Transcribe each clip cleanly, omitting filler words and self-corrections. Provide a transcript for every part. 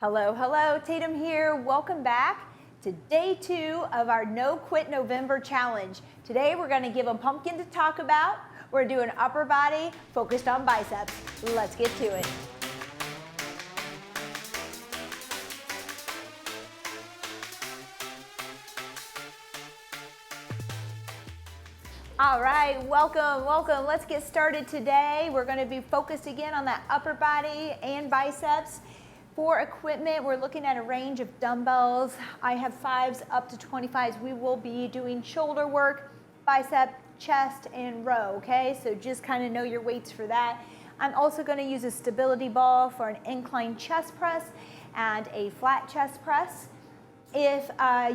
Hello, hello, Tatum here. Welcome back to day 2 of our No Quit November challenge. Today we're gonna give a pumpkin to talk about. We're doing upper body focused on biceps. Let's get to it. All right, welcome, welcome. Let's get started today. We're gonna be focused again on that upper body and biceps. For equipment, we're looking at a range of dumbbells. I have 5s up to 25s. We will be doing shoulder work, bicep, chest, and row, okay? So just kind of know your weights for that. I'm also gonna use a stability ball for an incline chest press and a flat chest press. If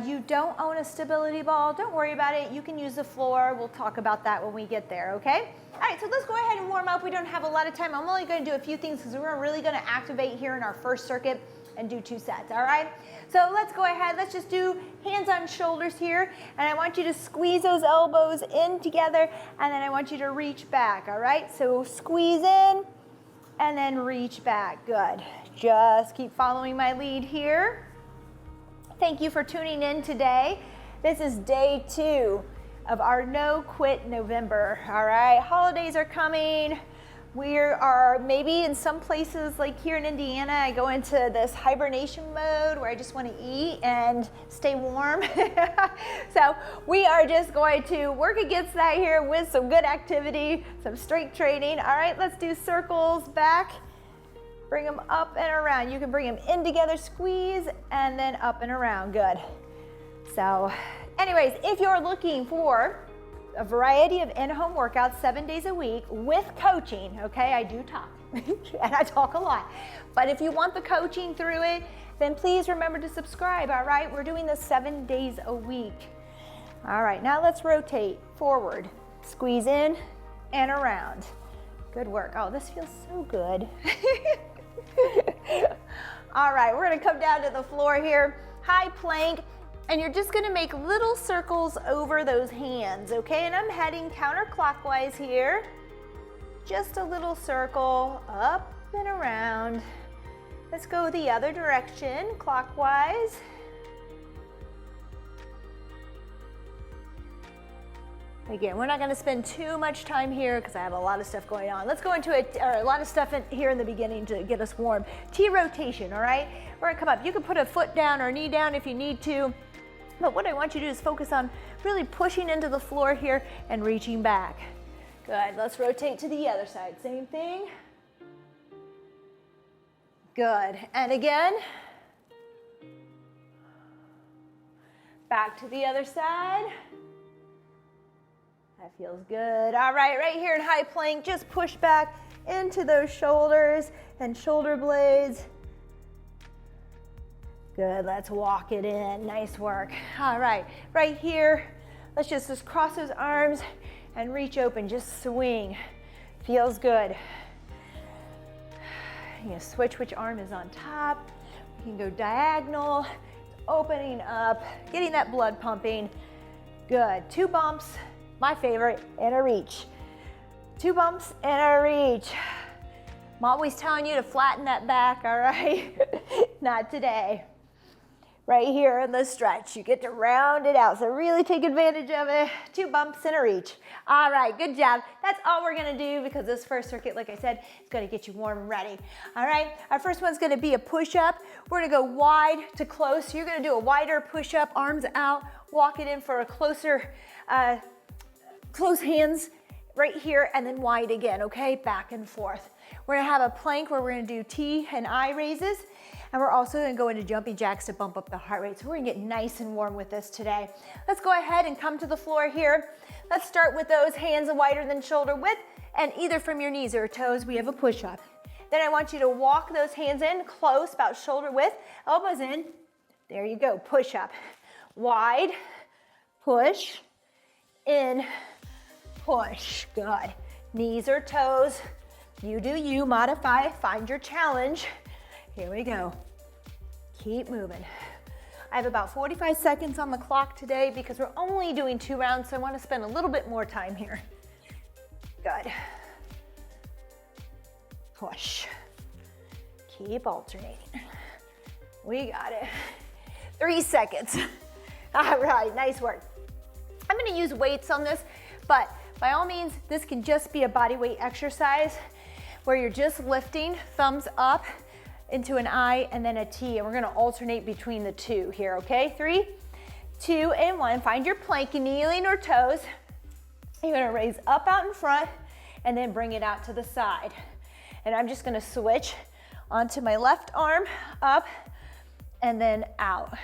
you don't own a stability ball, don't worry about it. You can use the floor. We'll talk about that when we get there, okay? All right, so let's go ahead and warm up. We don't have a lot of time. I'm only gonna do a few things because we're really gonna activate here in our first circuit and do 2 sets, all right? So let's go ahead. Let's just do hands on shoulders here. And I want you to squeeze those elbows in together, and then I want you to reach back, all right? So squeeze in and then reach back. Good. Just keep following my lead here. Thank you for tuning in today. This is day 2 of our No Quit November, all right? Holidays are coming. We are maybe in some places, like here in Indiana, I go into this hibernation mode where I just want to eat and stay warm. So we are just going to work against that here with some good activity, some strength training. All right, let's do circles back. Bring them up and around. You can bring them in together, squeeze, and then up and around. Good. So anyways, if you're looking for a variety of in-home workouts 7 days a week with coaching, okay, I do talk, and I talk a lot. But if you want the coaching through it, then please remember to subscribe, all right? We're doing this 7 days a week. All right, now let's rotate forward. Squeeze in and around. Good work. Oh, this feels so good. All right, we're gonna come down to the floor here, high plank, and you're just gonna make little circles over those hands, okay? And I'm heading counterclockwise here. Just a little circle, up and around. Let's go the other direction, clockwise. Again, we're not gonna spend too much time here because I have a lot of stuff going on. Let's go into a lot of stuff here in the beginning to get us warm. T-rotation, all right? We're gonna come up. You can put a foot down or a knee down if you need to, but what I want you to do is focus on really pushing into the floor here and reaching back. Good, let's rotate to the other side. Same thing. Good, and again. Back to the other side. That feels good. All right, right here in high plank, just push back into those shoulders and shoulder blades. Good, let's walk it in. Nice work. All right, right here, let's just cross those arms and reach open, just swing. Feels good. You can switch which arm is on top. You can go diagonal, opening up, getting that blood pumping. Good, 2 bumps. My favorite, and a reach. 2 bumps and a reach. I'm always telling you to flatten that back, all right? Not today. Right here in the stretch, you get to round it out. So really take advantage of it. 2 bumps and a reach. All right, good job. That's all we're gonna do because this first circuit, like I said, is gonna get you warm and ready. All right, our first one's gonna be a push-up. We're gonna go wide to close. So you're gonna do a wider push-up, arms out, walk it in for a closer, close hands right here and then wide again, okay? Back and forth. We're gonna have a plank where we're gonna do T and I raises, and we're also gonna go into jumping jacks to bump up the heart rate. So we're gonna get nice and warm with this today. Let's go ahead and come to the floor here. Let's start with those hands wider than shoulder width, and either from your knees or toes, we have a push-up. Then I want you to walk those hands in close, about shoulder width, elbows in. There you go, push-up. Wide, push, in, push. Good. Knees or toes. You do you. Modify. Find your challenge. Here we go. Keep moving. I have about 45 seconds on the clock today because we're only doing 2 rounds, so I want to spend a little bit more time here. Good. Push. Keep alternating. We got it. 3 seconds. All right, nice work. I'm gonna use weights on this, but by all means, this can just be a body weight exercise where you're just lifting, thumbs up into an I and then a T, and we're gonna alternate between the two here, okay? 3, 2, and 1. Find your plank, kneeling or toes. You're gonna raise up out in front and then bring it out to the side. And I'm just gonna switch onto my left arm, up, and then out.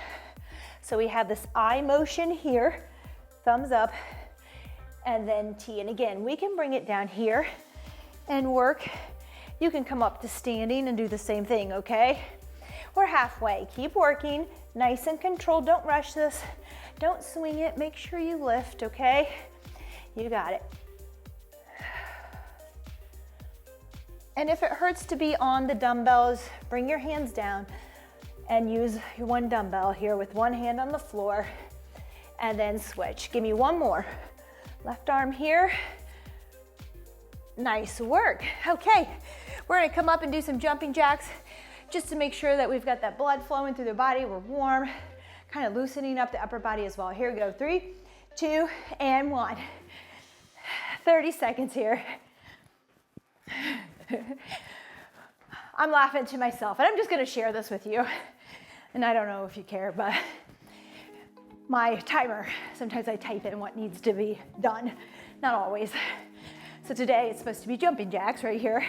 So we have this I motion here, thumbs up, and then T. And again, we can bring it down here and work. You can come up to standing and do the same thing, okay? We're halfway. Keep working, nice and controlled. Don't rush this. Don't swing it. Make sure you lift, okay? You got it. And if it hurts to be on the dumbbells, bring your hands down and use your one dumbbell here with one hand on the floor, and then switch. Give me one more. Left arm here. Nice work. Okay, we're gonna come up and do some jumping jacks just to make sure that we've got that blood flowing through the body. We're warm, kind of loosening up the upper body as well. Here we go, 3, 2, and 1. 30 seconds here. I'm laughing to myself, and I'm just gonna share this with you. And I don't know if you care, but my timer, sometimes I type in what needs to be done, not always. So today it's supposed to be jumping jacks right here.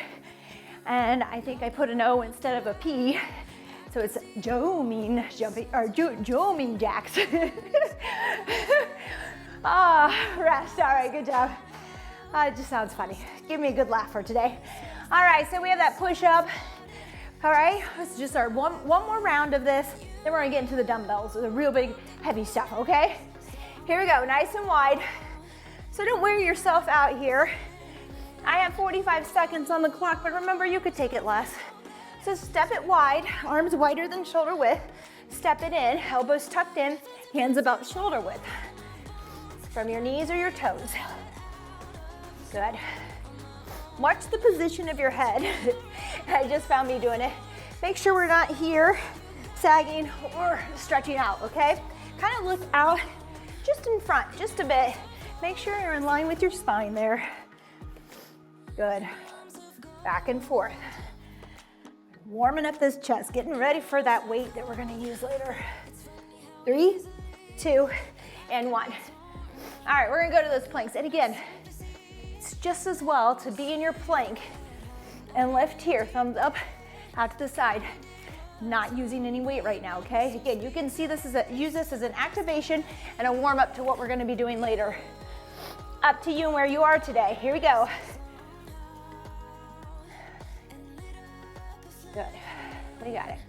And I think I put an O instead of a P. So it's Joming jumping, or Joming jacks. Rest, all right, good job. It just sounds funny. Give me a good laugh for today. All right, so we have that push up. All right, this is just our one more round of this. Then we're gonna get into the dumbbells, the real big heavy stuff, okay? Here we go, nice and wide. So don't wear yourself out here. I have 45 seconds on the clock, but remember you could take it less. So step it wide, arms wider than shoulder width. Step it in, elbows tucked in, hands about shoulder width. From your knees or your toes. Good. Watch the position of your head. I just found me doing it. Make sure we're not here, sagging or stretching out, okay? Kind of look out just in front, just a bit. Make sure you're in line with your spine there. Good. Back and forth. Warming up this chest, getting ready for that weight that we're gonna use later. 3, 2, and 1. All right, we're gonna go to those planks. And again, it's just as well to be in your plank and lift here, thumbs up, out to the side. Not using any weight right now, okay? Again, you can see this use this as an activation and a warm up to what we're gonna be doing later. Up to you and where you are today. Here we go. Good, we got it.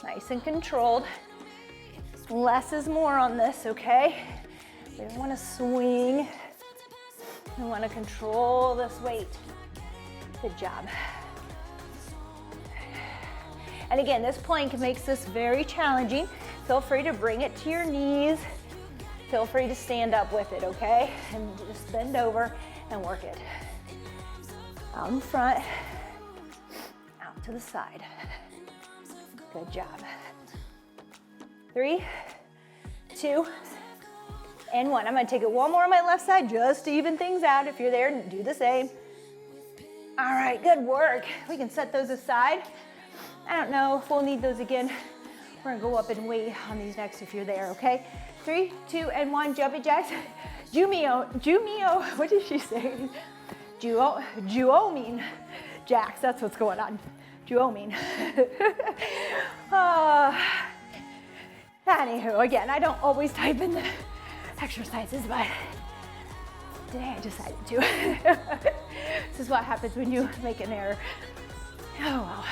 Nice and controlled. Less is more on this, okay? We don't wanna swing. We wanna control this weight. Good job. And again, this plank makes this very challenging. Feel free to bring it to your knees. Feel free to stand up with it, okay? And just bend over and work it. Out in front, out to the side. Good job. 3, 2, and 1. I'm gonna take it one more on my left side just to even things out. If you're there, do the same. All right, good work. We can set those aside. I don't know if we'll need those again. We're gonna go up and wait on these next if you're there, okay? 3, 2, and 1, jumping jacks. Jumio, what did she say? Juoming jacks, that's what's going on. Juoming. Anywho, again, I don't always type in the exercises, but today I decided to. This is what happens when you make an error. Oh well.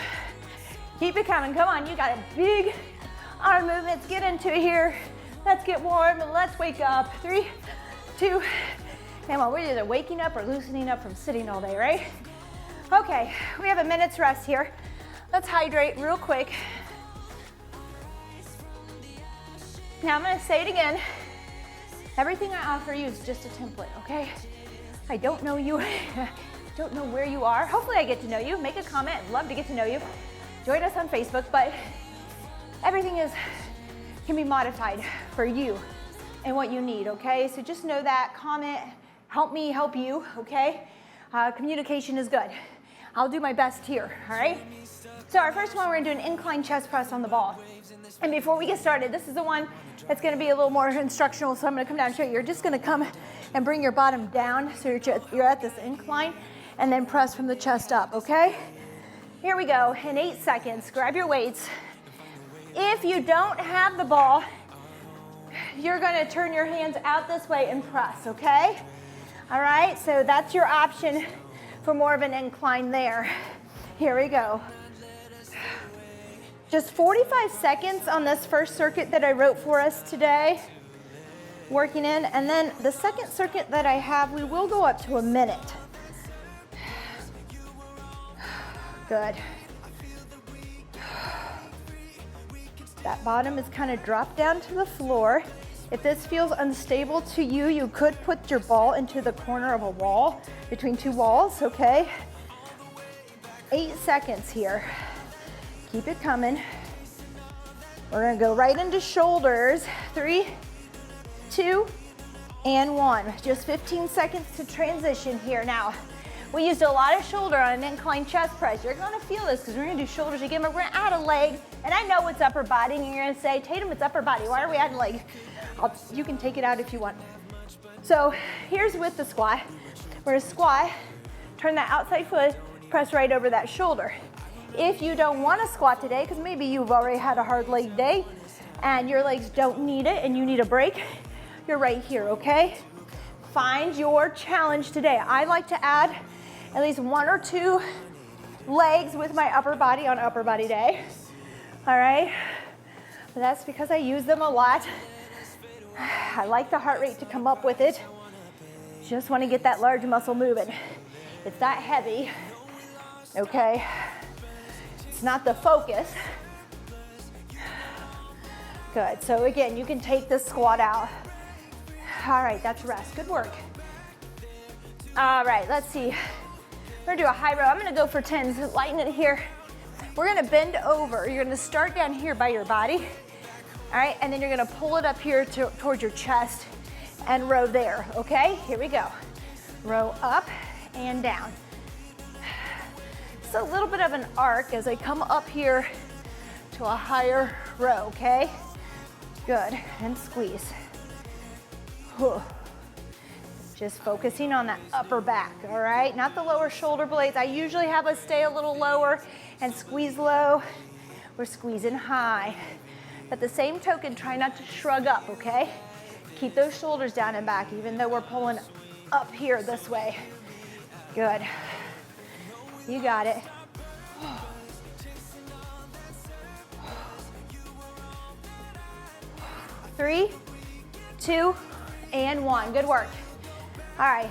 Keep it coming, come on, you got a big arm movements, get into it here. Let's get warm and let's wake up. 3, 2, and 1. We're either waking up or loosening up from sitting all day, right? Okay, we have a minute's rest here. Let's hydrate real quick. Now I'm gonna say it again. Everything I offer you is just a template, okay? I don't know you, don't know where you are. Hopefully I get to know you. Make a comment, I'd love to get to know you. join us on Facebook, but everything can be modified for you and what you need, okay? So just know that, comment, help me help you, okay? Communication is good. I'll do my best here, all right? So our first one, we're gonna do an incline chest press on the ball. And before we get started, this is the one that's gonna be a little more instructional, so I'm gonna come down and show you. You're just gonna come and bring your bottom down, so you're at this incline, and then press from the chest up, okay? Here we go, in 8 seconds, grab your weights. If you don't have the ball, you're gonna turn your hands out this way and press, okay? All right, so that's your option for more of an incline there. Here we go. Just 45 seconds on this first circuit that I wrote for us today, working in, and then the second circuit that I have, we will go up to a minute. Good. That bottom is kind of dropped down to the floor. If this feels unstable to you, you could put your ball into the corner of a wall, between two walls, okay? 8 seconds here. Keep it coming. We're gonna go right into shoulders. 3, 2, and 1. Just 15 seconds to transition here. Now, we used a lot of shoulder on an incline chest press. You're gonna feel this because we're gonna do shoulders again, but we're gonna add a leg. And I know it's upper body, and you're gonna say, Tatum, it's upper body. Why are we adding leg? You can take it out if you want. So here's with the squat. We're gonna squat, turn that outside foot, press right over that shoulder. If you don't wanna squat today, because maybe you've already had a hard leg day and your legs don't need it and you need a break, you're right here, okay? Find your challenge today. I like to add at least 1 or 2 legs with my upper body on upper body day, all right? But that's because I use them a lot. I like the heart rate to come up with it. Just want to get that large muscle moving. It's that heavy, okay? It's not the focus. Good, so again, you can take this squat out. All right, that's rest, good work. All right, let's see. We're gonna do a high row. I'm gonna go for 10s, lighten it here. We're gonna bend over. You're gonna start down here by your body. All right, and then you're gonna pull it up here towards your chest and row there, okay? Here we go. Row up and down. It's a little bit of an arc as I come up here to a higher row, okay? Good, and squeeze. Whew. Just focusing on that upper back, all right? Not the lower shoulder blades. I usually have us stay a little lower and squeeze low. We're squeezing high. At the same token, try not to shrug up, okay? Keep those shoulders down and back, even though we're pulling up here this way. Good. You got it. 3, 2, and 1. Good work. All right.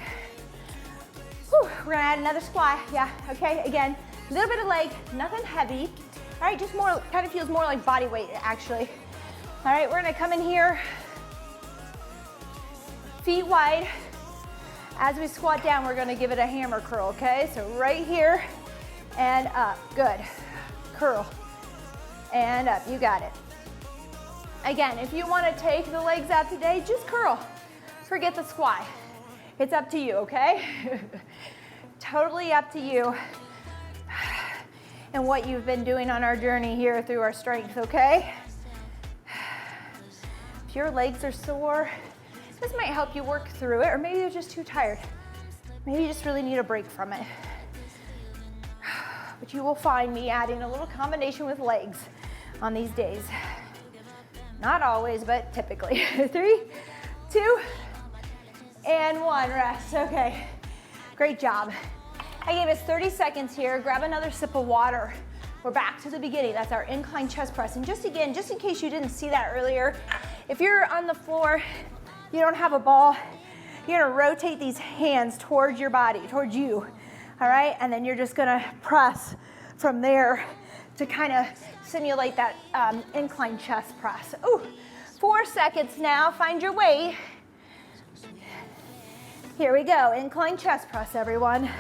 Whew. We're gonna add another squat. Yeah, okay, again, a little bit of leg, nothing heavy. All right, just more, kind of feels more like body weight, actually. All right, we're gonna come in here, feet wide. As we squat down, we're gonna give it a hammer curl, okay? So right here and up, good. Curl and up, you got it. Again, if you wanna take the legs out today, just curl. Forget the squat. It's up to you, okay? Totally up to you and what you've been doing on our journey here through our strength, okay? If your legs are sore, this might help you work through it, or maybe you're just too tired. Maybe you just really need a break from it. But you will find me adding a little combination with legs on these days. Not always, but typically. 3, 2, and 1, rest, okay. Great job. I gave us 30 seconds here. Grab another sip of water. We're back to the beginning. That's our incline chest press. And just again, just in case you didn't see that earlier, if you're on the floor, you don't have a ball, you're gonna rotate these hands towards your body, towards you, all right? And then you're just gonna press from there to kind of simulate that incline chest press. Ooh, 4 seconds now, find your weight. Here we go, incline chest press, everyone.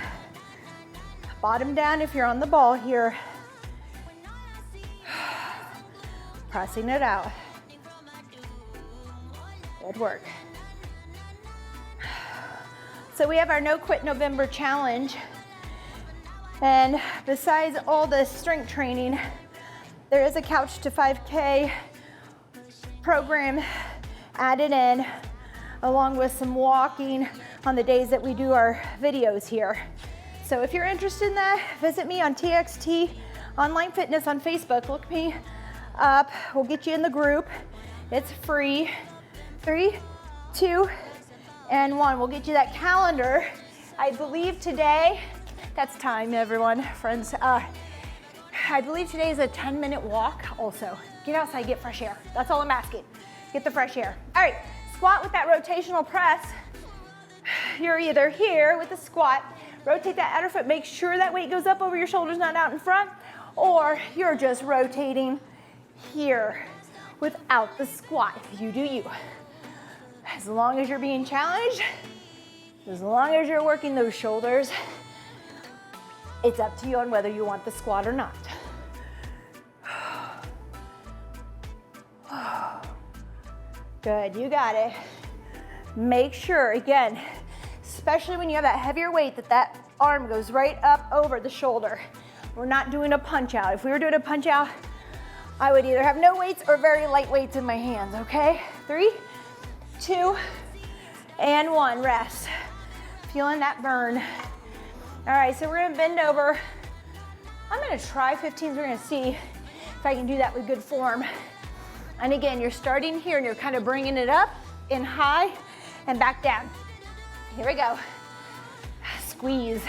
Bottom down if you're on the ball here. pressing it out. Good work. So we have our No Quit November challenge. And besides all the strength training, there is a Couch to 5K program added in, along with some walking on the days that we do our videos here. So if you're interested in that, visit me on TXT Online Fitness on Facebook. Look me up. We'll get you in the group. It's free. 3, 2, and 1. We'll get you that calendar. I believe today, that's time, everyone, friends. I believe today is a 10-minute walk also. Get outside, get fresh air. That's all I'm asking. Get the fresh air. All right, squat with that rotational press. You're either here with the squat, rotate that outer foot, make sure that weight goes up over your shoulders, not out in front, or you're just rotating here without the squat. You do you. As long as you're being challenged, as long as you're working those shoulders, it's up to you on whether you want the squat or not. Good, you got it. Make sure, again, especially when you have that heavier weight, that arm goes right up over the shoulder. We're not doing a punch out. If we were doing a punch out, I would either have no weights or very light weights in my hands, okay? 3, 2, and 1, rest. Feeling that burn. All right, so we're gonna bend over. I'm gonna try 15s, we're gonna see if I can do that with good form. And again, you're starting here and you're kind of bringing it up in high and back down. Here we go. Squeeze.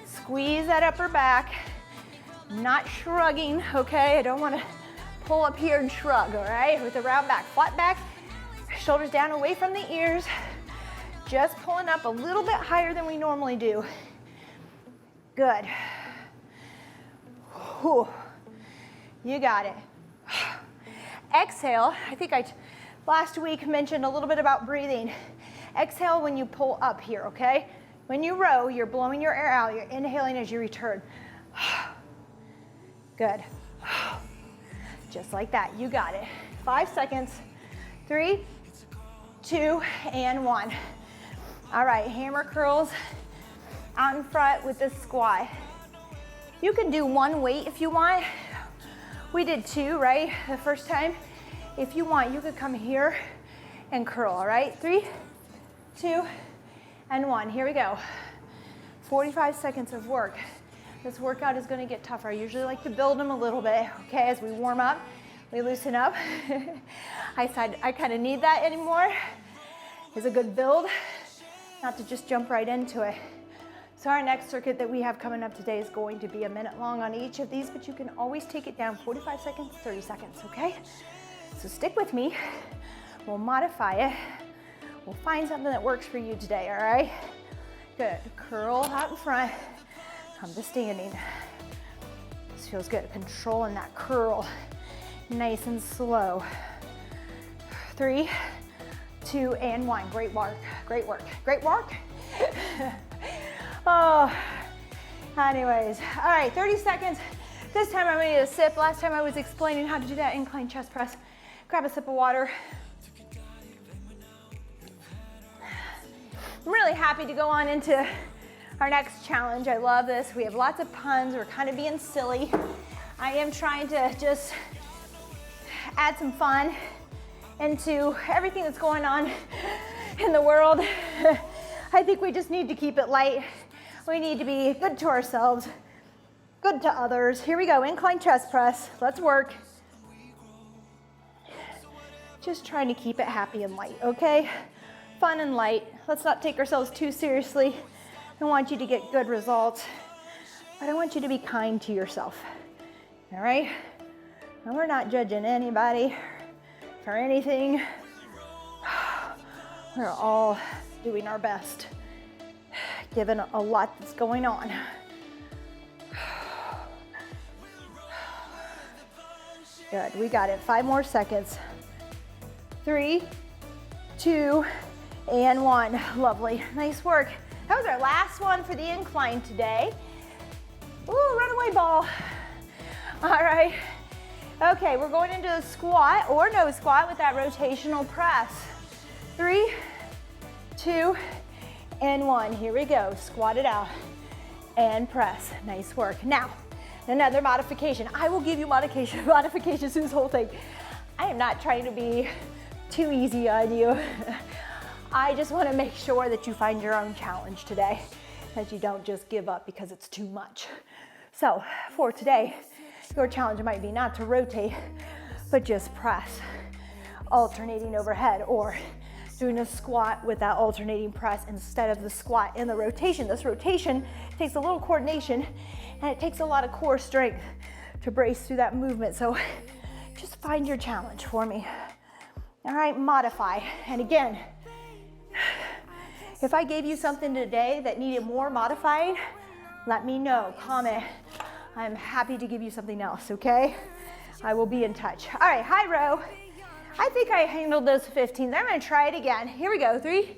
Squeeze that upper back. Not shrugging, okay? I don't wanna pull up here and shrug, all right? With a round back, flat back, shoulders down away from the ears. Just pulling up a little bit higher than we normally do. Good. Whew. You got it. Exhale, I think I last week mentioned a little bit about breathing. Exhale when you pull up here, okay? When you row, you're blowing your air out. You're inhaling as you return. Good. Just like that, you got it. 5 seconds. 3, 2, and 1. All right, hammer curls out in front with the squat. You can do one weight if you want. We did 2, right, the first time. If you want, you could come here and curl, all right? 3, 2, and 1. Here we go. 45 seconds of work. This workout is gonna get tougher. I usually like to build them a little bit, okay, as we warm up, we loosen up. I kind of need that anymore. It's a good build, not to just jump right into it. So our next circuit that we have coming up today is going to be a minute long on each of these, but you can always take it down 45 seconds, 30 seconds, okay? So stick with me. We'll modify it. We'll find something that works for you today, all right? Good. Curl out in front. Come to standing. This feels good. Controlling that curl. Nice and slow. 3, 2, and 1. Great work. Great work. Great work. Oh, anyways. All right, 30 seconds. This time I'm gonna need a sip. Last time I was explaining how to do that incline chest press. Grab a sip of water. I'm really happy to go on into our next challenge. I love this. We have lots of puns. We're kind of being silly. I am trying to just add some fun into everything that's going on in the world. I think we just need to keep it light. We need to be good to ourselves, good to others. Here we go, incline chest press. Let's work. Just trying to keep it happy and light, okay? Fun and light. Let's not take ourselves too seriously. I want you to get good results, but I want you to be kind to yourself, all right? And we're not judging anybody for anything. We're all doing our best, given a lot that's going on. Good, we got it. 5 more seconds. 3, 2, and 1. Lovely, nice work. That was our last one for the incline today. Ooh, runaway ball. All right, Okay, we're going into a squat or no squat with that rotational press. 3, 2, and 1. Here we go. Squat it out and press. Nice work. Now, another modification. I will give you modifications through this whole thing. I am not trying to be too easy on you. I just want to make sure that you find your own challenge today, that you don't just give up because it's too much. So for today, your challenge might be not to rotate, but just press, alternating overhead, or doing a squat with that alternating press instead of the squat and the rotation. This rotation takes a little coordination and it takes a lot of core strength to brace through that movement. So just find your challenge for me. All right, modify. And again, if I gave you something today that needed more modifying, let me know, comment. I'm happy to give you something else, okay? I will be in touch. All right, high row. I think I handled those 15. I'm gonna try it again. Here we go, 3,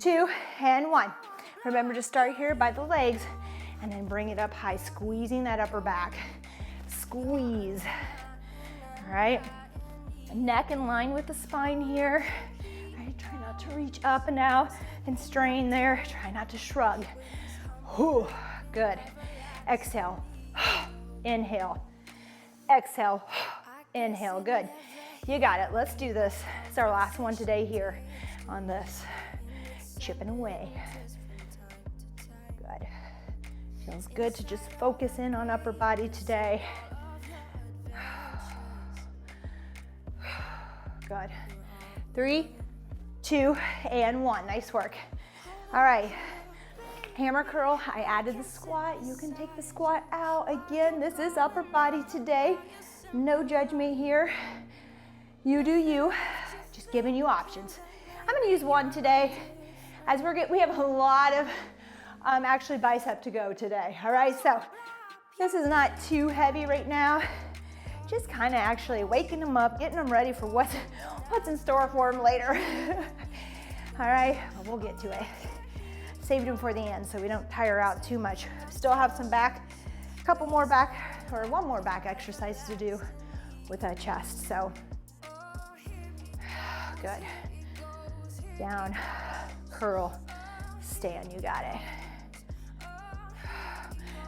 2, and 1. Remember to start here by the legs and then bring it up high, squeezing that upper back. Squeeze, all right? Neck in line with the spine here. All right, try not to reach up and out and strain there. Try not to shrug. Whew, good. Exhale, inhale, exhale, inhale, good. You got it, let's do this. It's our last one today here on this. Chipping away. Good. Feels good to just focus in on upper body today. Good. 3, 2, and 1. Nice work. All right. Hammer curl. I added the squat. You can take the squat out. Again, this is upper body today. No judgment here. You do you. Just giving you options. I'm going to use one today. As we have a lot of actually bicep to go today. All right. So this is not too heavy right now. Just kind of actually waking them up, getting them ready for what's in store for them later. All right, well, we'll get to it. Saved them for the end so we don't tire out too much. Still have some back, a couple more back, or one more back exercise to do with that chest, so. Good. Down, curl, stand, you got it.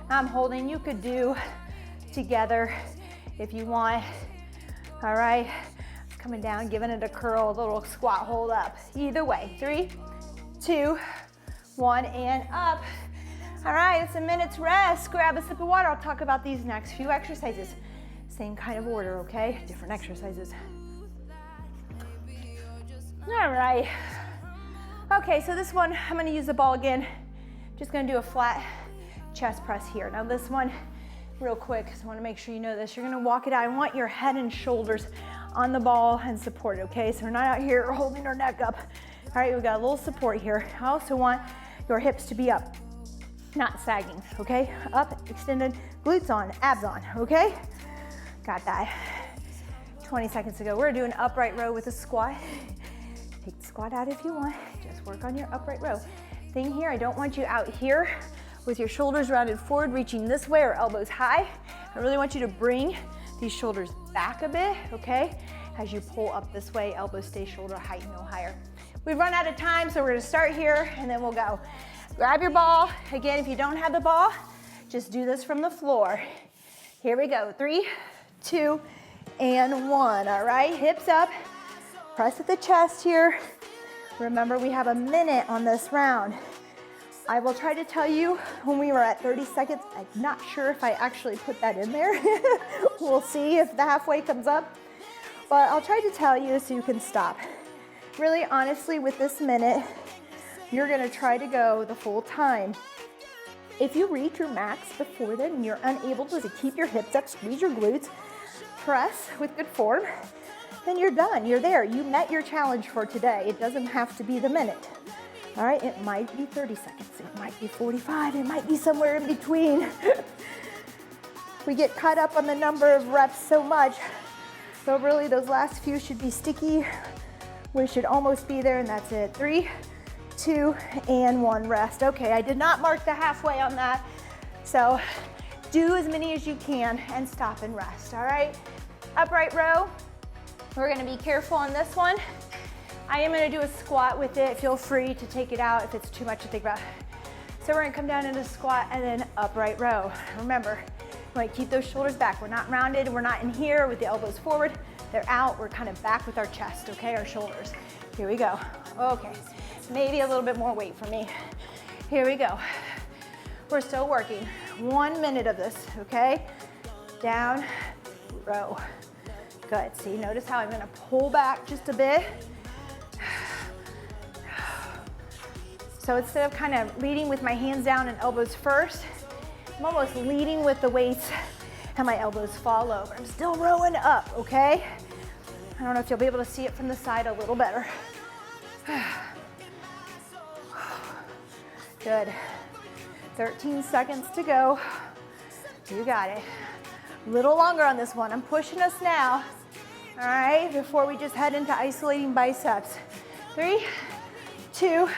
I'm holding, you could do together if you want. All right, coming down, giving it a curl, a little squat hold up. Either way, 3, 2, 1, and up. All right, it's a minute's rest. Grab a sip of water. I'll talk about these next few exercises. Same kind of order, okay? Different exercises. All right. Okay, so this one, I'm gonna use the ball again. Just gonna do a flat chest press here. Now this one, real quick, because I want to make sure you know this. You're going to walk it out. I want your head and shoulders on the ball and support, okay? So we're not out here holding our neck up. All right, we've got a little support here. I also want your hips to be up, not sagging, okay? Up, extended, glutes on, abs on, okay? Got that. 20 seconds to go. We're doing upright row with a squat. Take the squat out if you want. Just work on your upright row. Thing here, I don't want you out here with your shoulders rounded forward, reaching this way or elbows high. I really want you to bring these shoulders back a bit, okay? As you pull up this way, elbows stay shoulder height, no higher. We've run out of time, so we're gonna start here and then we'll go. Grab your ball. Again, if you don't have the ball, just do this from the floor. Here we go, 3, 2, and 1, all right? Hips up, press at the chest here. Remember, we have a minute on this round. I will try to tell you when we were at 30 seconds. I'm not sure if I actually put that in there. We'll see if the halfway comes up. But I'll try to tell you so you can stop. Really, honestly, with this minute, you're gonna try to go the full time. If you reach your max before then and you're unable to keep your hips up, squeeze your glutes, press with good form, then you're done, you're there. You met your challenge for today. It doesn't have to be the minute. All right, it might be 30 seconds, it might be 45, it might be somewhere in between. We get caught up on the number of reps so much, so really those last few should be sticky. We should almost be there, and that's it. 3, 2, and 1, rest. Okay, I did not mark the halfway on that, so do as many as you can and stop and rest, all right? Upright row. We're gonna be careful on this one. I am gonna do a squat with it. Feel free to take it out if it's too much to think about. So we're gonna come down into squat and then upright row. Remember, we wanna keep those shoulders back. We're not rounded, we're not in here with the elbows forward. They're out, we're kind of back with our chest, okay, our shoulders. Here we go. Okay, maybe a little bit more weight for me. Here we go. We're still working. 1 minute of this, okay? Down, row. Good, see, notice how I'm gonna pull back just a bit. So instead of kind of leading with my hands down and elbows first, I'm almost leading with the weights and my elbows fall over. I'm still rowing up, okay? I don't know if you'll be able to see it from the side a little better. Good. 13 seconds to go. You got it. A little longer on this one. I'm pushing us now. All right, before we just head into isolating biceps. 3, 2,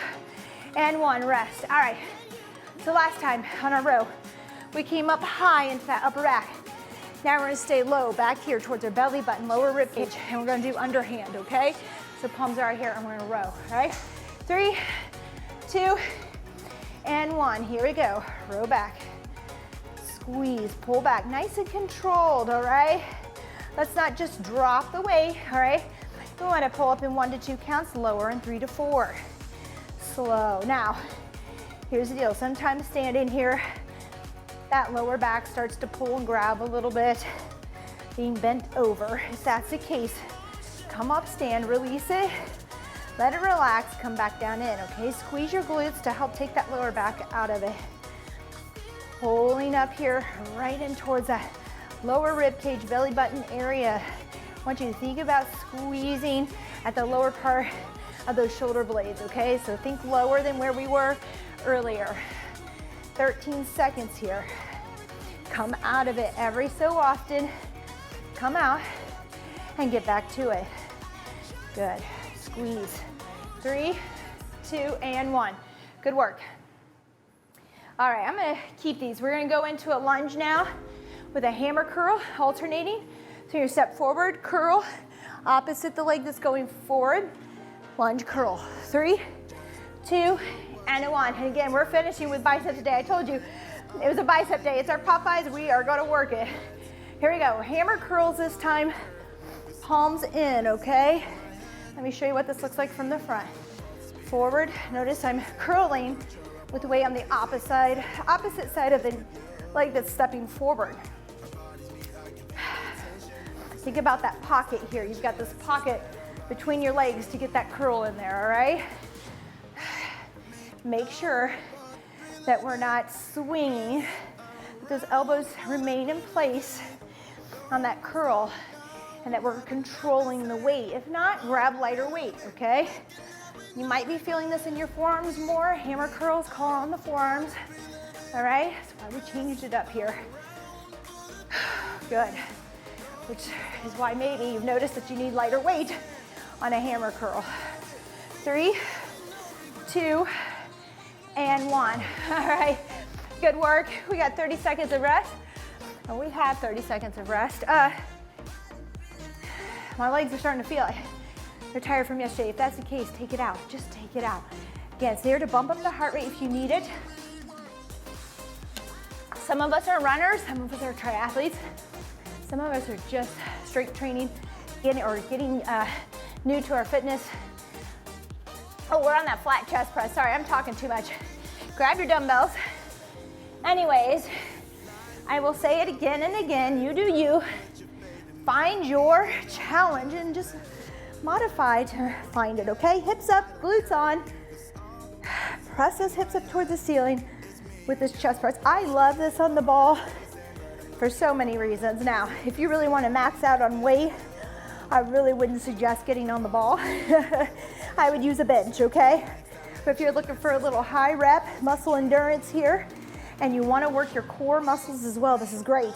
and 1, rest. All right, so last time on our row, we came up high into that upper back. Now we're gonna stay low, back here towards our belly button, lower rib cage, and we're gonna do underhand, okay? So palms are right here, and we're gonna row, all right? 3, 2, and 1, here we go. Row back, squeeze, pull back, nice and controlled, all right? Let's not just drop the weight, all right? We wanna pull up in 1 to 2 counts, lower in 3 to 4. Slow. Now, here's the deal. Sometimes standing here, that lower back starts to pull and grab a little bit, being bent over. If that's the case, come up, stand, release it, let it relax, come back down in, okay? Squeeze your glutes to help take that lower back out of it. Pulling up here, right in towards that lower rib cage, belly button area. I want you to think about squeezing at the lower part of those shoulder blades, okay? So think lower than where we were earlier. 13 seconds here. Come out of it every so often. Come out and get back to it. Good. Squeeze. 3, 2, and 1. Good work. All right, I'm gonna keep these. We're gonna go into a lunge now with a hammer curl, alternating. So you step forward, curl, opposite the leg that's going forward. Lunge, curl. 3, 2, and 1. And again, we're finishing with biceps today. I told you it was a bicep day. It's our Popeyes. We are going to work it. Here we go. Hammer curls this time. Palms in, okay? Let me show you what this looks like from the front. Forward. Notice I'm curling with the weight on the opposite side of the leg that's stepping forward. Think about that pocket here. You've got this pocket between your legs to get that curl in there, all right? Make sure that we're not swinging, that those elbows remain in place on that curl, and that we're controlling the weight. If not, grab lighter weight, okay? You might be feeling this in your forearms more. Hammer curls, call on the forearms, all right? That's why we changed it up here. Good, which is why maybe you've noticed that you need lighter weight on a hammer curl. 3, 2, and 1. All right, good work. We got 30 seconds of rest. Oh, we have 30 seconds of rest. My legs are starting to feel it. They're tired from yesterday. If that's the case, take it out. Just take it out. Again, it's there to bump up the heart rate if you need it. Some of us are runners, some of us are triathletes. Some of us are just strength training, getting new to our fitness. Oh, we're on that flat chest press. Sorry, I'm talking too much. Grab your dumbbells. Anyways, I will say it again and again, you do you. Find your challenge and just modify to find it, okay? Hips up, glutes on. Press those hips up towards the ceiling with this chest press. I love this on the ball for so many reasons. Now, if you really want to max out on weight, I really wouldn't suggest getting on the ball. I would use a bench, okay? But if you're looking for a little high rep muscle endurance here, and you want to work your core muscles as well, this is great.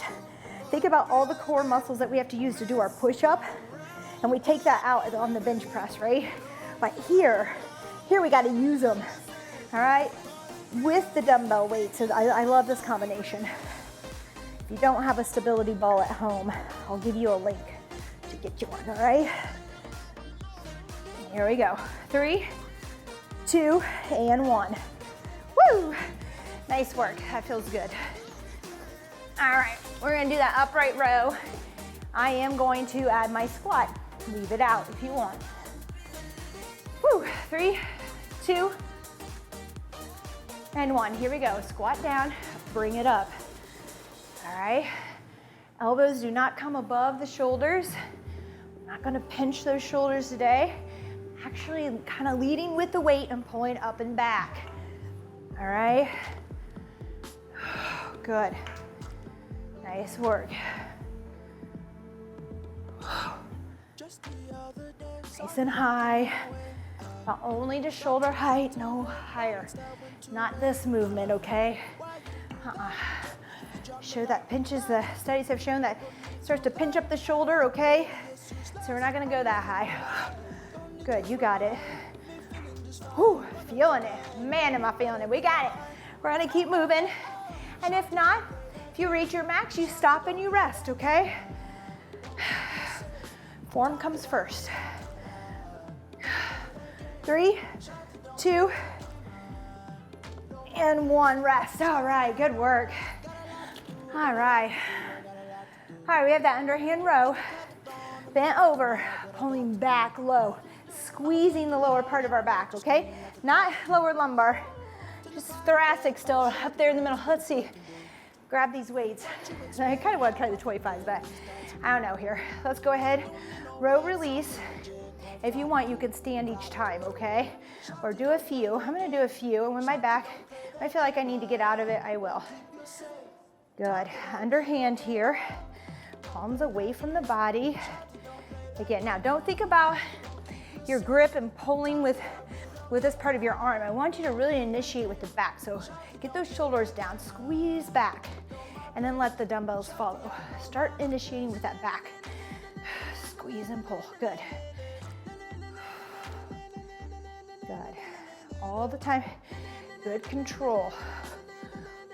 Think about all the core muscles that we have to use to do our push-up, and we take that out on the bench press, right? But here we got to use them, all right? With the dumbbell weights, I love this combination. If you don't have a stability ball at home, I'll give you a link. get you one, all right? Here we go. 3, 2, and 1. Woo! Nice work, that feels good. All right, we're gonna do that upright row. I am going to add my squat. Leave it out if you want. Woo, 3, 2, and 1. Here we go, squat down, bring it up. All right, elbows do not come above the shoulders. I'm not gonna pinch those shoulders today. Actually kind of leading with the weight and pulling up and back. All right, good. Nice work. Nice and high. Not only to shoulder height, no higher. Not this movement, okay? Show that pinches, the studies have shown that starts to pinch up the shoulder, okay? So we're not gonna go that high. Good, you got it. Whew, feeling it. Man, am I feeling it. We got it. We're gonna keep moving. And if not, if you reach your max, you stop and you rest, okay? Form comes first. 3, 2, and 1, rest. All right, good work. All right. All right, we have that underhand row. Bent over, pulling back low, squeezing the lower part of our back, okay? Not lower lumbar, just thoracic still up there in the middle. Let's see. Grab these weights. So I kind of want to try the 25s, but I don't know here. Let's go ahead, row release. If you want, you can stand each time, okay? Or do a few. I'm gonna do a few, and when my back, I feel like I need to get out of it, I will. Good, underhand here. Palms away from the body. Again, now don't think about your grip and pulling with this part of your arm. I want you to really initiate with the back. So get those shoulders down, squeeze back, and then let the dumbbells follow. Start initiating with that back. Squeeze and pull, good. Good, all the time. Good control.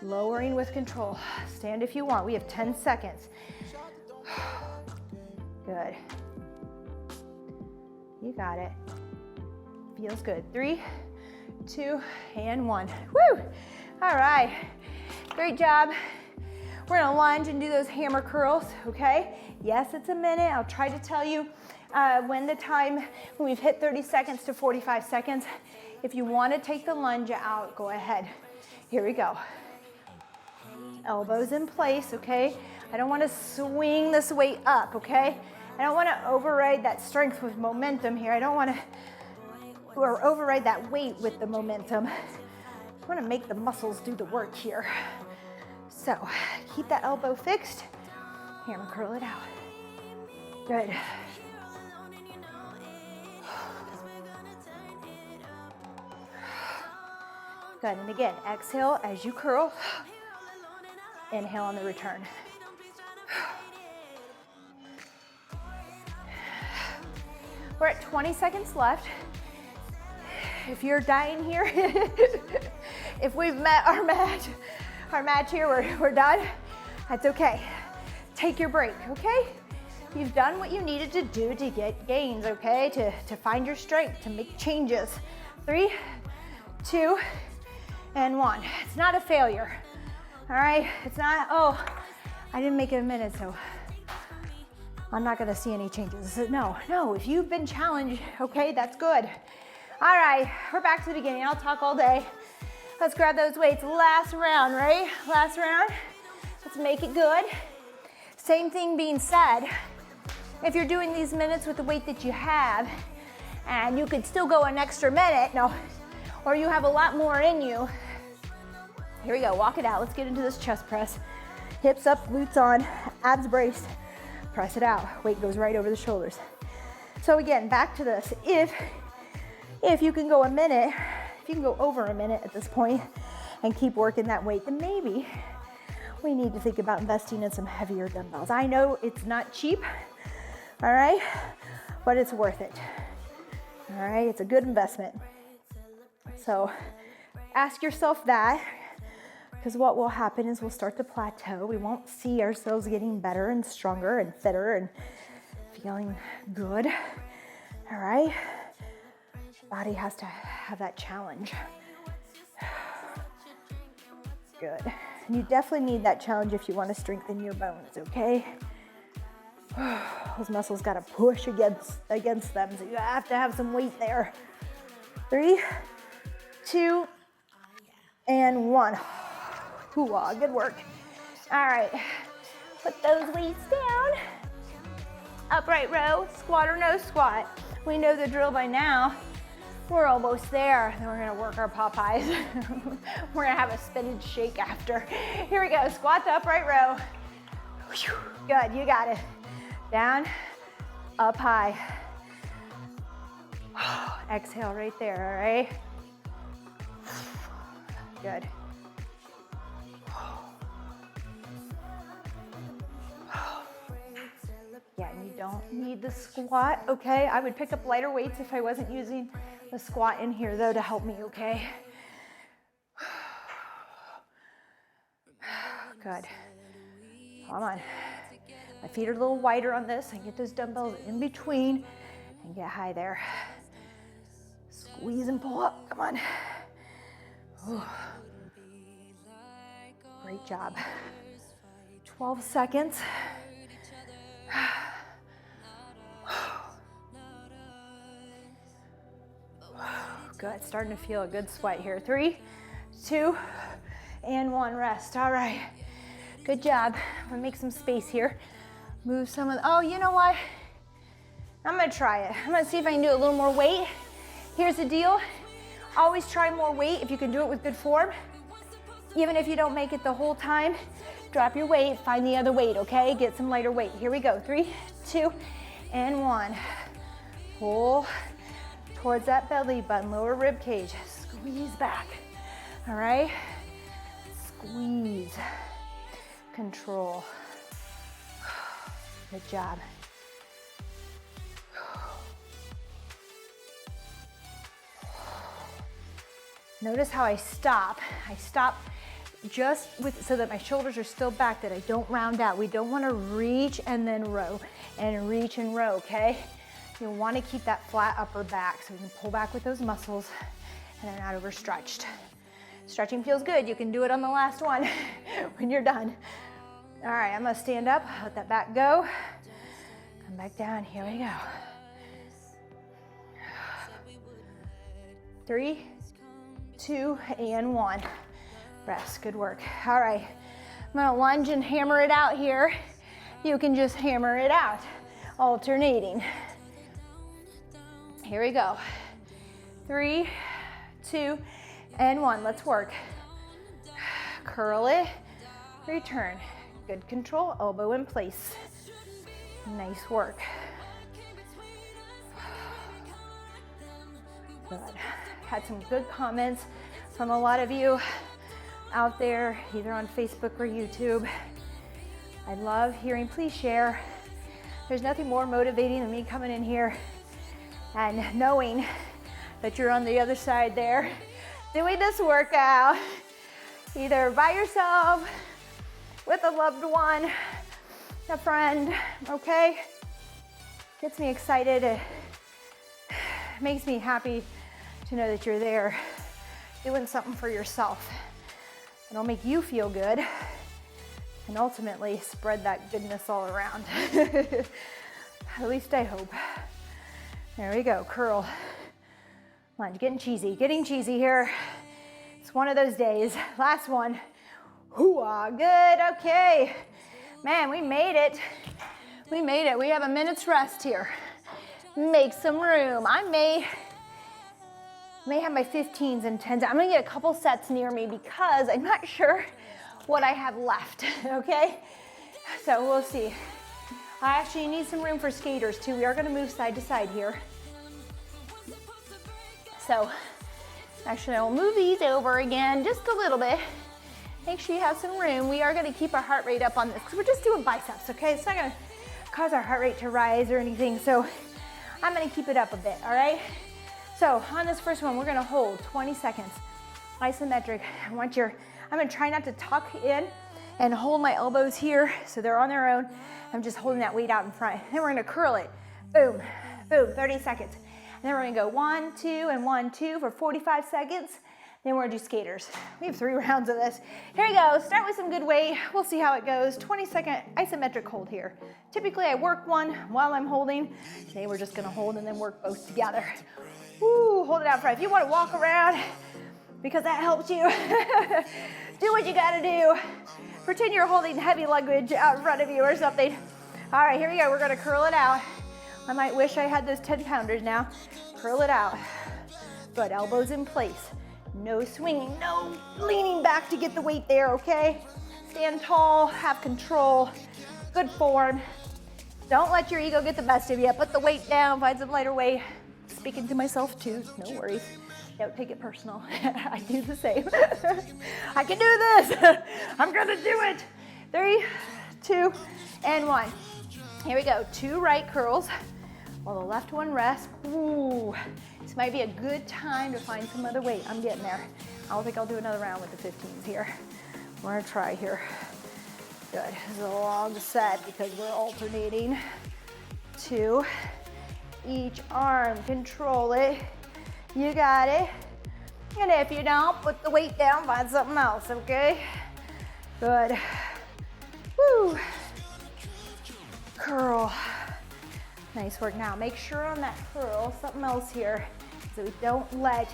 Lowering with control. Stand if you want, we have 10 seconds. Good. You got it. Feels good. 3, 2, and 1. Woo! All right. Great job. We're gonna lunge and do those hammer curls, okay? Yes, it's a minute. I'll try to tell you when we've hit 30 seconds to 45 seconds. If you wanna take the lunge out, go ahead. Here we go. Elbows in place, okay? I don't wanna swing this weight up, okay? I don't wanna override that strength with momentum here. I don't wanna override that weight with the momentum. I wanna make the muscles do the work here. So, keep that elbow fixed. Hammer curl it out. Good. Good, and again, exhale as you curl. Inhale on the return. We're at 20 seconds left. If you're dying here, if we've met our match here, we're done. That's okay. Take your break, okay? You've done what you needed to do to get gains, okay? To find your strength, to make changes. 3, 2, and 1. It's not a failure, all right? It's not, oh, I didn't make it a minute, so I'm not gonna see any changes. No, if you've been challenged, okay, that's good. All right, we're back to the beginning. I'll talk all day. Let's grab those weights. Last round, right? Last round. Let's make it good. Same thing being said, if you're doing these minutes with the weight that you have, and you could still go an extra minute, or you have a lot more in you, here we go, walk it out. Let's get into this chest press. Hips up, glutes on, abs braced. Press it out. Weight goes right over the shoulders. So again, back to this. If you can go a minute, if you can go over a minute at this point and keep working that weight, then maybe we need to think about investing in some heavier dumbbells. I know it's not cheap, all right, but it's worth it. All right, it's a good investment. So ask yourself that, because what will happen is we'll start to plateau. We won't see ourselves getting better and stronger and fitter and Feeling good. All right. Body has to have that challenge. Good. And you definitely need that challenge if you want to strengthen your bones, okay? Those muscles got to push against them, so you have to have some weight there. 3, 2, and 1. Hoo-ah, good work. All right, put those weights down. Upright row, squat or no squat. We know the drill by now. We're almost there. Then we're gonna work our Popeyes. We're gonna have a spinach shake after. Here we go, squat to upright row. Good, you got it. Down, up high. Exhale right there, all right? Good. Yeah, and you don't need the squat, okay? I would pick up lighter weights if I wasn't using the squat in here though to help me, okay? Good. Come on. My feet are a little wider on this. I can get those dumbbells in between and get high there. Squeeze and pull up, come on. Ooh. Great job. 12 seconds. Good, starting to feel a good sweat here. 3, 2, and 1, rest. All right, good job. I'm gonna make some space here. Move some of the, oh, you know what? I'm gonna try it. I'm gonna see if I can do a little more weight. Here's the deal. Always try more weight if you can do it with good form. Even if you don't make it the whole time, drop your weight, find the other weight, okay? Get some lighter weight. Here we go. 3, 2, and 1. Pull towards that belly button, lower rib cage. Squeeze back, all right? Squeeze, control. Good job. Notice how I stop. I stop just with, so that my shoulders are still back, that I don't round out. We don't want to reach and then row and reach and row, okay? You want to keep that flat upper back so we can pull back with those muscles and they're not overstretched. Stretching feels good. You can do it on the last one when you're done. All right, I'm gonna stand up, let that back go. Come back down, here we go. 3, 2, and 1. Rest, good work. All right, I'm gonna lunge and hammer it out here. You can just hammer it out, alternating. Here we go. 3, 2, and 1. Let's work. Curl it, return. Good control, elbow in place. Nice work. Good. Had some good comments from a lot of you out there, either on Facebook or YouTube. I love hearing, please share. There's nothing more motivating than me coming in here and knowing that you're on the other side there doing this workout, either by yourself, with a loved one, a friend, okay? Gets me excited. It makes me happy to know that you're there doing something for yourself. It'll make you feel good and ultimately spread that goodness all around. At least I hope. There we go, curl. Lunge, getting cheesy here. It's one of those days. Last one. Hoo-ah, good, okay. Man, we made it. We made it. We have a minute's rest here. Make some room. I may have my 15s and 10s. I'm gonna get a couple sets near me because I'm not sure what I have left, okay? So we'll see. I actually need some room for skaters too. We are gonna move side to side here. So actually I'll move these over again just a little bit. Make sure you have some room. We are gonna keep our heart rate up on this because we're just doing biceps, okay? It's not gonna cause our heart rate to rise or anything. So I'm gonna keep it up a bit, all right? So on this first one, we're gonna hold 20 seconds. Isometric. I'm gonna try not to tuck in and hold my elbows here so they're on their own. I'm just holding that weight out in front. Then we're gonna curl it. Boom, boom, 30 seconds. And then we're gonna go 1, 2, and 1, 2 for 45 seconds. Then we're gonna do skaters. We have 3 rounds of this. Here we go, start with some good weight. We'll see how it goes. 20-second isometric hold here. Typically I work one while I'm holding. Today we're just gonna hold and then work both together. Woo, hold it out front. If you wanna walk around, because that helps you, do what you gotta do. Pretend you're holding heavy luggage out in front of you or something. All right, here we go, we're gonna curl it out. I might wish I had those 10-pounders now. Curl it out. Good, elbows in place. No swinging, no leaning back to get the weight there, okay? Stand tall, have control, good form. Don't let your ego get the best of you. Put the weight down, find some lighter weight. Speaking to myself too, no worries. Don't take it personal. I do the same. I can do this. I'm gonna do it. 3, 2, and 1. Here we go, 2 right curls while the left one rests. Ooh. This might be a good time to find some other weight. I'm getting there. I don't think I'll do another round with the 15s here. We're gonna try here. Good, this is a long set because we're alternating. 2, each arm, control it. You got it. And if you don't, put the weight down, find something else, okay? Good. Woo. Curl. Nice work. Now make sure on that curl, something else here, so we don't let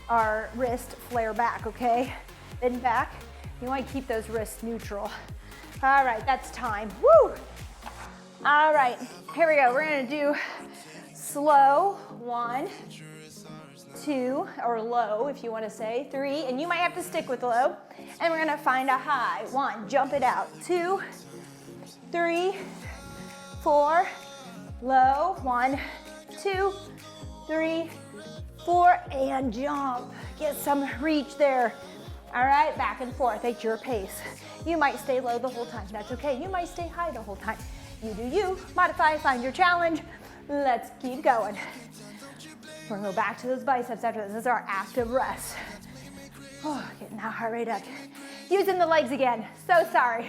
our wrist flare back, okay? Bend back. You want to keep those wrists neutral. All right, that's time. Woo! All right, here we go. We're gonna do slow, 1, 2, or low if you want to say, 3, and you might have to stick with low. And we're gonna find a high. 1, jump it out. 2, 3, 4, low, 1, 2, 3, 4, and jump. Get some reach there. All right, back and forth at your pace. You might stay low the whole time, that's okay. You might stay high the whole time. You do you, modify, find your challenge. Let's keep going. We're gonna go back to those biceps after this. This is our active rest. Oh, getting that heart rate up. Using the legs again, so sorry.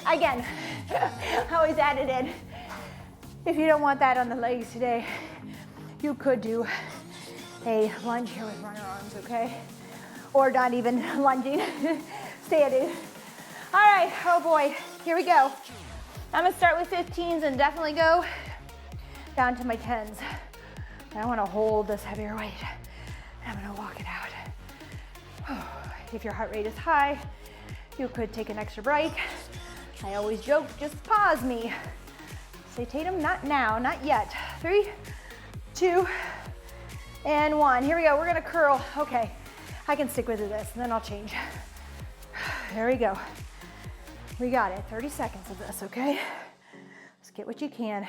Again, always add it in. If you don't want that on the legs today, you could do a lunge here with runner arms, okay? Or not even lunging, standing. All right, oh boy, here we go. I'm gonna start with 15s and definitely go down to my 10s. I wanna hold this heavier weight. I'm gonna walk it out. If your heart rate is high, you could take an extra break. I always joke, just pause me. Say, Tatum, not now, not yet. 3, 2, and 1. Here we go, we're gonna curl. Okay, I can stick with this, and then I'll change. There we go. We got it, 30 seconds of this, okay? Let's get what you can.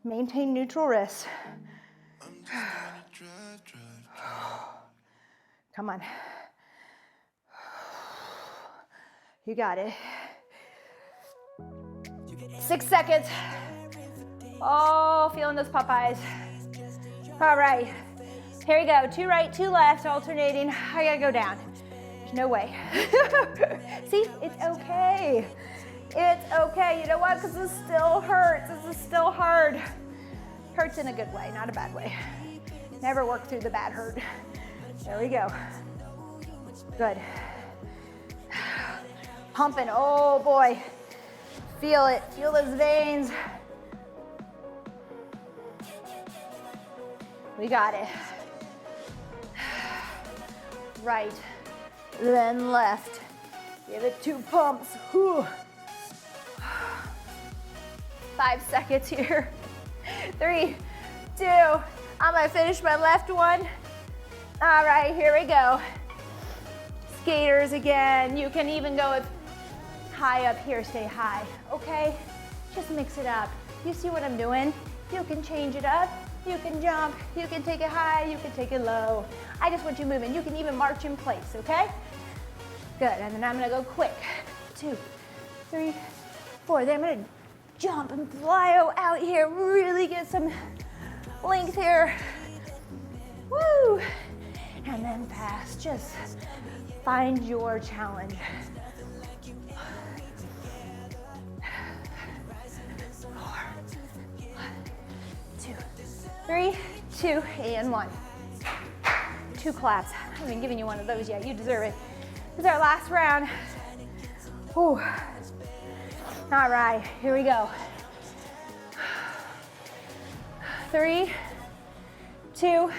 Maintain neutral wrists. Come on. You got it. 6 seconds. Oh, feeling those Popeyes. All right, here we go. 2 right, 2 left, alternating. I gotta go down. There's no way. See, it's okay. It's okay. You know what? Because this still hurts. This is still hard. Hurts in a good way, not a bad way. Never work through the bad hurt. There we go. Good. Pumping. Oh boy. Feel it. Feel those veins. We got it. Right, then left. Give it 2 pumps. Whew. 5 seconds here. 3, 2. I'm gonna finish my left one. All right, here we go. Skaters again. You can even go with high up here, stay high, okay? Just mix it up. You see what I'm doing? You can change it up. You can jump, you can take it high, you can take it low. I just want you moving. You can even march in place, okay? Good, and then I'm gonna go quick. 2, 3, 4. Then I'm gonna jump and fly out here. Really get some length here. Woo! And then pass. Just find your challenge. 3, 2, and 1. 2 claps. I haven't even given you one of those yet. You deserve it. This is our last round. Whew. All right, here we go. 3, 2,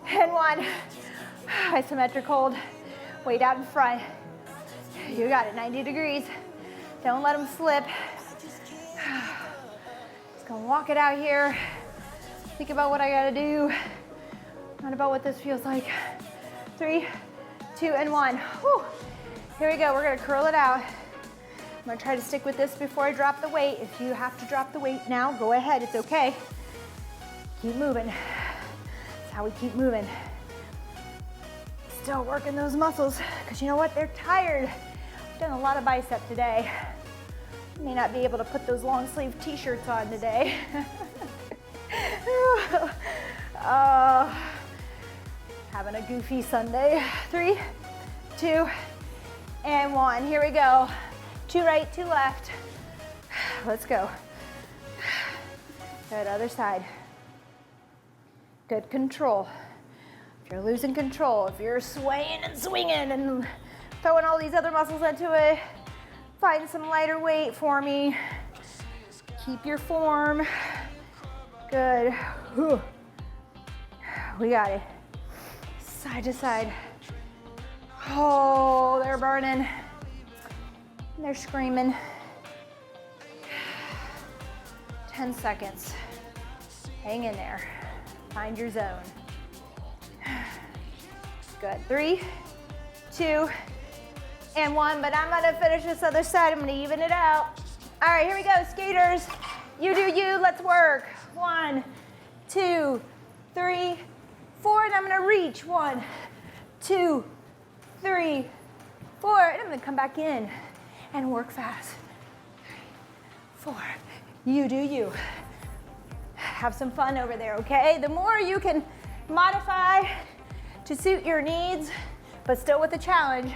and 1. Isometric hold. Weight out in front. You got it, 90 degrees. Don't let them slip. Just gonna walk it out here. Think about what I gotta do. Not about what this feels like. 3, 2, and 1. Whew. Here we go, we're gonna curl it out. I'm gonna try to stick with this before I drop the weight. If you have to drop the weight now, go ahead, it's okay. Keep moving. That's how we keep moving. Still working those muscles, because you know what, they're tired. I've done a lot of bicep today. May not be able to put those long sleeve t-shirts on today. Having a goofy Sunday. 3, 2, and 1. Here we go. 2 right, 2 left. Let's go. Good, other side. Good control. If you're losing control, if you're swaying and swinging and throwing all these other muscles into it, find some lighter weight for me. Keep your form. Good. Whew. We got it. Side to side. Oh, they're burning. They're screaming. 10 seconds. Hang in there. Find your zone. Good. 3, 2, and 1. But I'm gonna finish this other side. I'm gonna even it out. All right, here we go, skaters. You do you. Let's work. 1, 2, 3, 4, and I'm gonna reach. 1, 2, 3, 4, and I'm gonna come back in and work fast. 3, 4. You do you. Have some fun over there, okay? The more you can modify to suit your needs, but still with a challenge,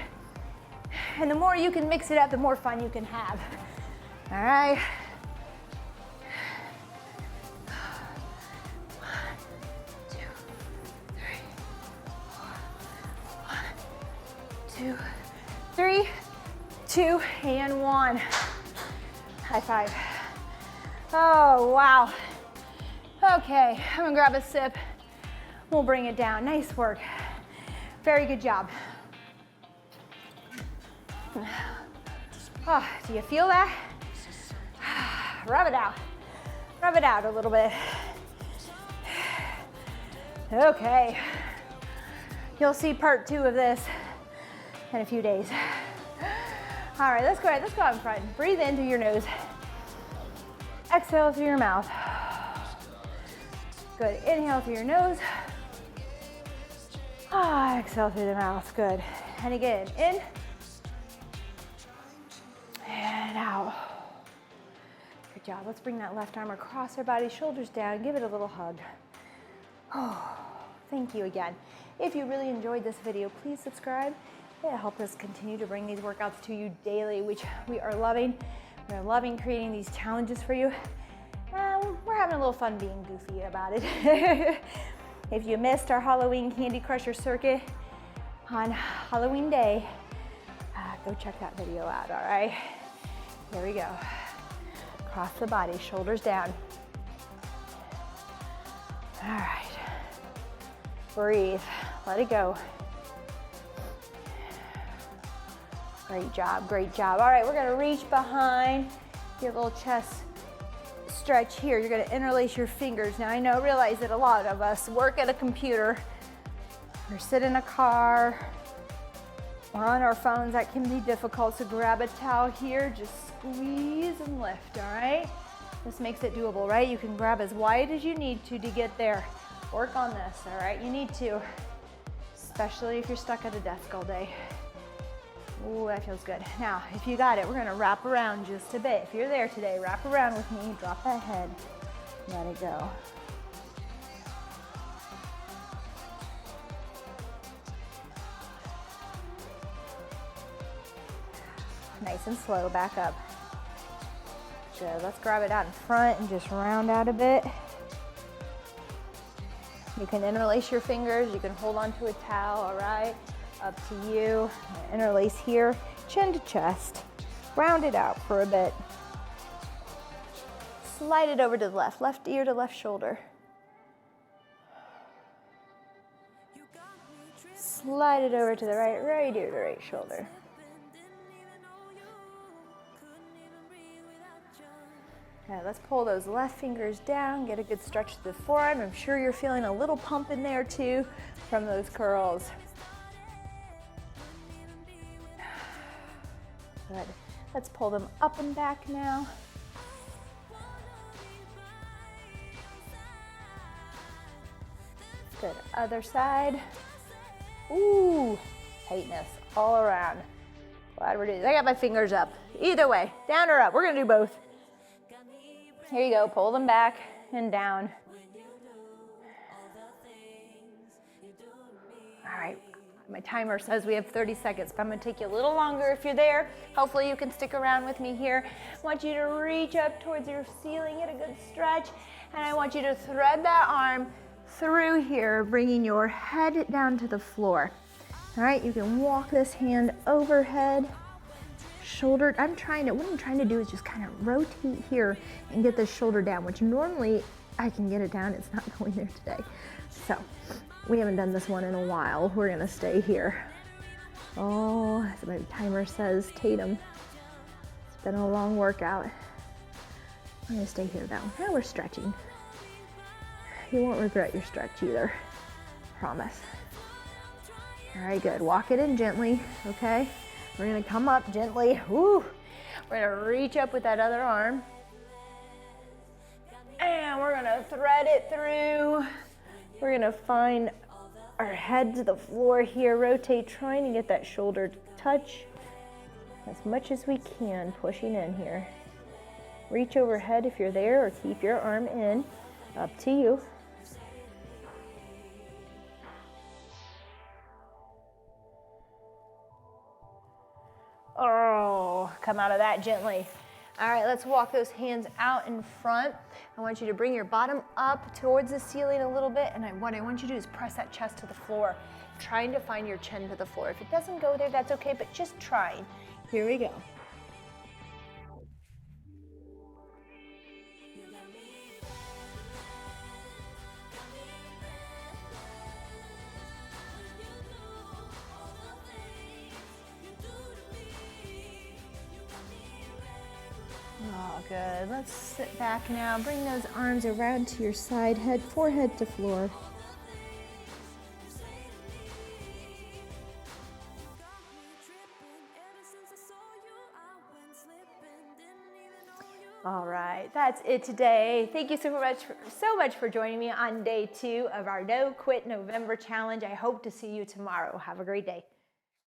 and the more you can mix it up, the more fun you can have. All right. 1, 2, 3, 4. 1, 2, 3, 2, and 1. High five. Oh, wow. Okay, I'm gonna grab a sip. We'll bring it down. Nice work. Very good job. Oh, do you feel that? Rub it out. Rub it out a little bit. Okay. You'll see part 2 of this in a few days. All right, let's go ahead. Let's go out in front. Breathe in through your nose. Exhale through your mouth. Good. Inhale through your nose. Exhale through the mouth. Good. And again, in and out. Good job. Let's bring that left arm across our body, shoulders down. Give it a little hug. Oh, thank you again. If you really enjoyed this video, please subscribe. It'll help us continue to bring these workouts to you daily, which we are loving. We're loving creating these challenges for you. We're having a little fun being goofy about it. If you missed our Halloween Candy Crusher circuit on Halloween Day, go check that video out, all right? Here we go. Across the body, shoulders down. All right. Breathe, let it go. Great job, great job. All right, we're gonna reach behind, get a little chest stretch here. You're gonna interlace your fingers. Now I realize that a lot of us work at a computer, or sit in a car, or on our phones. That can be difficult, so grab a towel here, just squeeze and lift, all right? This makes it doable, right? You can grab as wide as you need to get there. Work on this, all right? You need to, especially if you're stuck at a desk all day. Ooh, that feels good. Now, if you got it, we're gonna wrap around just a bit. If you're there today, wrap around with me, drop that head, let it go. Nice and slow, back up. Good, let's grab it out in front and just round out a bit. You can interlace your fingers, you can hold onto a towel, all right? Up to you. Interlace here, chin to chest. Round it out for a bit. Slide it over to the left, left ear to left shoulder. Slide it over to the right, right ear to right shoulder. Okay, let's pull those left fingers down, get a good stretch to the forearm. I'm sure you're feeling a little pump in there too from those curls. Good. Let's pull them up and back now. Good. Other side. Ooh, tightness all around. Glad we're doing this. I got my fingers up. Either way, down or up. We're gonna do both. Here you go. Pull them back and down. All right. My timer says we have 30 seconds, but I'm gonna take you a little longer if you're there. Hopefully you can stick around with me here. I want you to reach up towards your ceiling, get a good stretch, and I want you to thread that arm through here, bringing your head down to the floor. All right, you can walk this hand overhead, shoulder. What I'm trying to do is just kind of rotate here and get the shoulder down, which normally I can get it down. It's not going there today. So we haven't done this one in a while. We're gonna stay here. Oh, as my timer says, Tatum. It's been a long workout. I'm gonna stay here though. Now we're stretching. You won't regret your stretch either, promise. All right, good. Walk it in gently, okay? We're gonna come up gently. Woo! We're gonna reach up with that other arm. And we're gonna thread it through. We're gonna find our head to the floor here, rotate, trying to get that shoulder to touch as much as we can, pushing in here. Reach overhead if you're there, or keep your arm in, up to you. Oh, come out of that gently. All right, let's walk those hands out in front. I want you to bring your bottom up towards the ceiling a little bit, and what I want you to do is press that chest to the floor, trying to find your chin to the floor. If it doesn't go there, that's okay, but just trying. Here we go. Oh, good. Let's sit back now. Bring those arms around to your side, head, forehead to floor. All right, that's it today. Thank you so much for joining me on day 2 of our No Quit November challenge. I hope to see you tomorrow. Have a great day.